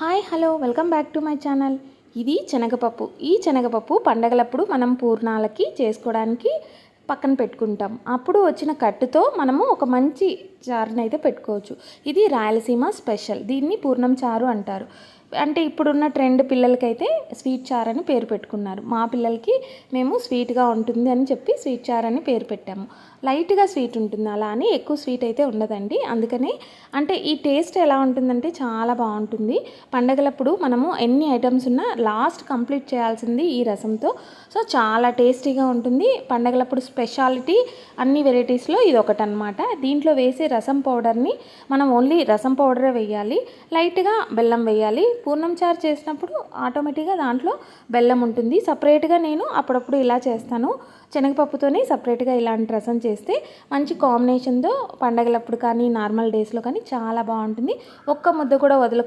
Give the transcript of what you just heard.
Hi hello welcome back to my channel. ఇది శనగపప్పు. ఈ శనగపప్పు పండగలప్పుడు మనం పూర్ణాలకి చేసుకోవడానికి పక్కన పెట్టుకుంటాం. అప్పుడు వచ్చిన కట్టుతో మనము ఒక మంచి చారుని అయితే పెట్టుకోవచ్చు. ఇది రాయలసీమ స్పెషల్. దీన్ని పూర్ణం చారు అంటారు. అంటే ఇప్పుడున్న ట్రెండ్ పిల్లలకైతే స్వీట్ చారు అని పేరు పెట్టుకున్నారు. మా పిల్లలకి మేము స్వీట్గా ఉంటుంది అని చెప్పి స్వీట్ చారు అని పేరు పెట్టాము. లైట్గా స్వీట్ ఉంటుంది, అలా అని ఎక్కువ స్వీట్ అయితే ఉండదండి. అందుకని అంటే ఈ టేస్ట్ ఎలా ఉంటుందంటే చాలా బాగుంటుంది. పండగలప్పుడు మనము ఎన్ని ఐటమ్స్ ఉన్నా లాస్ట్ కంప్లీట్ చేయాల్సింది ఈ రసంతో. సో చాలా టేస్టీగా ఉంటుంది. పండగలప్పుడు స్పెషాలిటీ అన్ని వెరైటీస్లో ఇది ఒకటి అనమాట. దీంట్లో వేసే రసం పౌడర్ని మనం ఓన్లీ రసం పౌడరే వేయాలి, లైట్గా బెల్లం వేయాలి. పూర్ణం చారు చేసినప్పుడు ఆటోమేటిక్గా దాంట్లో బెల్లం ఉంటుంది. సపరేట్గా నేను అప్పుడప్పుడు ఇలా చేస్తాను. శనగపప్పుతోనే సపరేట్గా ఇలాంటి రసం చేస్తే మంచి కాంబినేషన్తో పండగలప్పుడు కానీ నార్మల్ డేస్లో కానీ చాలా బాగుంటుంది. ఒక్క ముద్ద కూడా